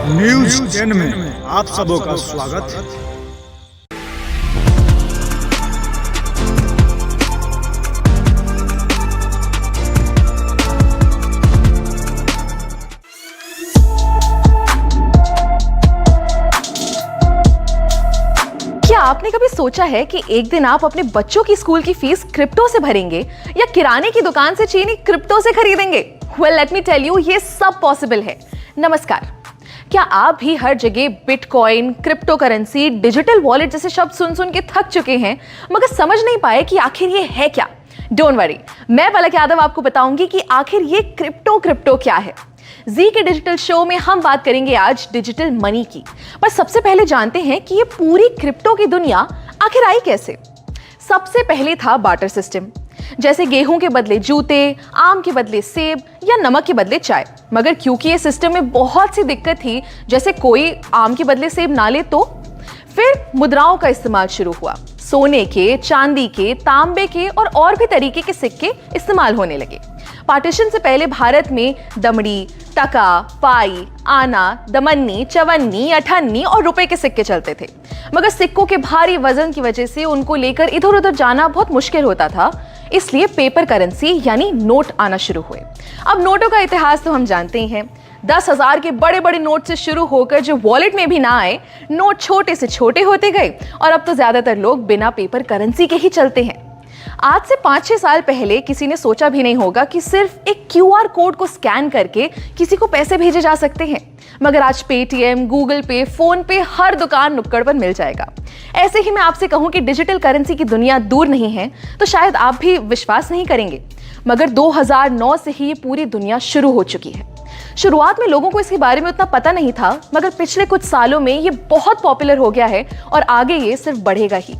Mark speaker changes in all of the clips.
Speaker 1: News 10 में आप सबों का स्वागत है।
Speaker 2: क्या आपने कभी सोचा है कि एक दिन आप अपने बच्चों की स्कूल की फीस क्रिप्टो से भरेंगे या किराने की दुकान से चीनी क्रिप्टो से खरीदेंगे? Well, let me tell you, ये सब पॉसिबल है। नमस्कार। क्या आप भी हर जगह bitcoin, crypto currency, digital wallet जैसे शब्द सुन सुन के थक चुके हैं मगर समझ नहीं पाए कि आखिर ये है क्या? डोंट वरी, मैं पलक यादव आपको बताऊंगी कि आखिर ये क्रिप्टो क्या है। जी के डिजिटल शो में हम बात करेंगे आज डिजिटल मनी की। पर सबसे पहले जानते हैं कि ये पूरी क्रिप्टो की दुनिया आखिर आई कैसे। सबसे पहले था बार्टर सिस्टम, जैसे गेहूं के बदले जूते, आम के बदले सेब या नमक के बदले चाय। मगर क्योंकि ये सिस्टम में बहुत सी दिक्कत थी, जैसे कोई आम के बदले सेब ना ले तो फिर मुद्राओं का इस्तेमाल शुरू हुआ। सोने के, चांदी के, तांबे के और भी तरीके के सिक्के इस्तेमाल होने लगे। पार्टीशन से पहले भारत में दमड़ी, टका, पाई, आना, दमन्नी, चवन्नी, अठन्नी और रुपए के सिक्के चलते थे। मगर सिक्कों के भारी वजन की वजह से उनको लेकर इधर उधर जाना बहुत मुश्किल होता था, इसलिए पेपर करेंसी यानी नोट आना शुरू हुए। अब नोटों का इतिहास तो हम जानते ही हैं। 10,000 के बड़े बड़े नोट से शुरू होकर जो वॉलेट में भी ना आए, नोट छोटे से छोटे होते गए और अब तो ज्यादातर लोग बिना पेपर करेंसी के ही चलते हैं। आज से 5-6 साल पहले किसी ने सोचा भी नहीं होगा कि सिर्फ एक QR कोड को स्कैन करके किसी को पैसे भेजे जा सकते हैं। मगर आज पेटीएम, गूगल पे, फोन पे हर दुकान नुक्कड़ पर मिल जाएगा। ऐसे ही मैं आपसे कहूं कि डिजिटल करेंसी की दुनिया दूर नहीं है तो शायद आप भी विश्वास नहीं करेंगे, मगर 2009 से ही ये पूरी दुनिया शुरू हो चुकी है। शुरुआत में लोगों को इसके बारे में उतना पता नहीं था, मगर पिछले कुछ सालों में ये बहुत पॉपुलर हो गया है और आगे ये सिर्फ बढ़ेगा ही।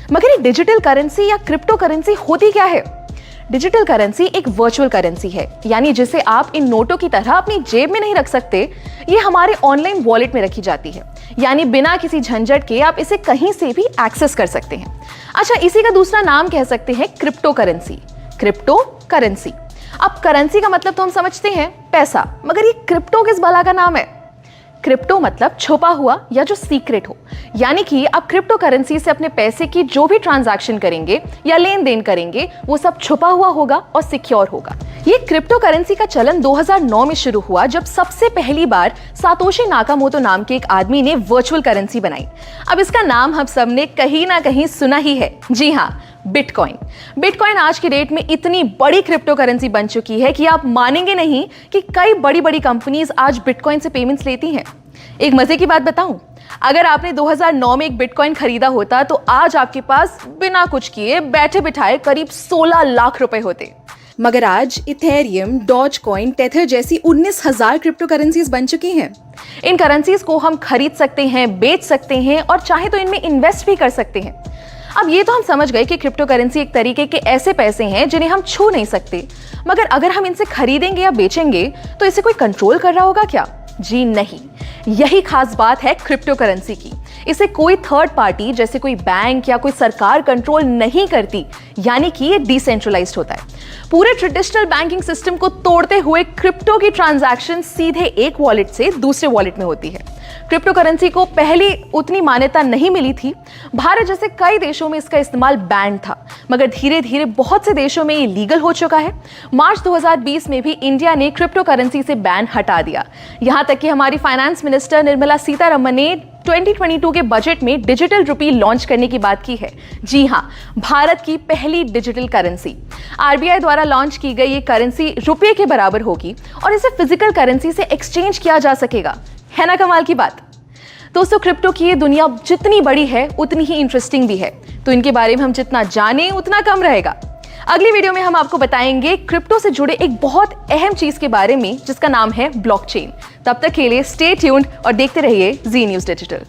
Speaker 2: मगर ये डिजिटल करेंसी या क्रिप्टो करेंसी होती क्या है? डिजिटल करेंसी एक वर्चुअल करेंसी है, यानी जिसे आप इन नोटों की तरह अपनी जेब में नहीं रख सकते। ये हमारे ऑनलाइन वॉलेट में रखी जाती है, यानी बिना किसी झंझट के आप इसे कहीं से भी एक्सेस कर सकते हैं। अच्छा, इसी का दूसरा नाम कह सकते हैं क्रिप्टो करेंसी। Crypto currency. अब करेंसी का मतलब तो हम समझते हैं पैसा, मगर ये क्रिप्टो किस भला का नाम है? क्रिप्टो मतलब छुपा हुआ या जो सीक्रेट हो, यानी कि आप क्रिप्टो करेंसी से अपने पैसे की जो भी ट्रांजैक्शन करेंगे या लेन देन करेंगे वो सब छुपा हुआ होगा और सिक्योर होगा। ये क्रिप्टो करेंसी का चलन 2009 में शुरू हुआ, जब सबसे पहली बार सातोशी नाकामोटो नाम के एक आदमी ने वर्चुअल करेंसी बनाई। अब इसका नाम हम सब ने कहीं ना कहीं सुना ही है। जी हाँ, बिटकॉइन। बिटकॉइन आज की डेट में इतनी बड़ी क्रिप्टो करेंसी बन चुकी है कि आप मानेंगे नहीं कि कई बड़ी बड़ी कंपनीज आज बिटकॉइन से पेमेंट्स लेती हैं। एक मजे की बात बताऊं, अगर आपने 2009 में एक बिटकॉइन खरीदा होता तो आज आपके पास बिना कुछ किए बैठे बिठाए करीब 16 लाख रुपए होते। मगर आज इथेरियम, डॉजकॉइन, टेथर जैसी 19,000 क्रिप्टो करेंसीज बन चुकी हैं। इन करेंसीज को हम खरीद सकते हैं, बेच सकते हैं और चाहे तो इनमें इन्वेस्ट भी कर सकते हैं। अब ये तो हम समझ गए कि क्रिप्टो करेंसी एक तरीके के ऐसे पैसे हैं जिन्हें हम छू नहीं सकते, मगर अगर हम इनसे खरीदेंगे या बेचेंगे तो इसे कोई कंट्रोल कर रहा होगा क्या? जी नहीं, यही खास बात है क्रिप्टो करेंसी की। इसे कोई थर्ड पार्टी जैसे कोई बैंक या कोई सरकार कंट्रोल नहीं करती, यानी कि ये डिसेंट्रलाइज्ड होता है। पूरे ट्रेडिशनल बैंकिंग सिस्टम को तोड़ते हुए क्रिप्टो की ट्रांजैक्शन सीधे एक वॉलेट से दूसरे वॉलेट में होती है। क्रिप्टो करेंसी को पहले उतनी मान्यता नहीं मिली थी। भारत जैसे कई देशों में इसका इस्तेमाल बैन था, मगर धीरे धीरे बहुत से देशों में ये लीगल हो चुका है। मार्च 2020 में भी इंडिया ने क्रिप्टो करेंसी से बैन हटा दिया। यहां तक कि हमारी फाइनेंस मिनिस्टर निर्मला सीतारमण ने 2022 के बजट में डिजिटल रुपी लॉन्च करने की बात की है। जी हां, भारत की पहली डिजिटल करेंसी। आरबीआई द्वारा लॉन्च की गई ये करेंसी रुपये के बराबर होगी और इसे फिजिकल करेंसी से एक्सचेंज किया जा सकेगा। है ना कमाल की बात? दोस्तों, क्रिप्टो की ये दुनिया जितनी बड़ी है उतनी ही इंटरेस्टिंग भी है, तो इनके बारे में हम जितना जानें उतना कम रहेगा। अगली वीडियो में हम आपको बताएंगे क्रिप्टो से जुड़े एक बहुत अहम चीज के बारे में जिसका नाम है ब्लॉकचेन। तब तक के लिए स्टे ट्यून्ड और देखते रहिए जी न्यूज़ डिजिटल।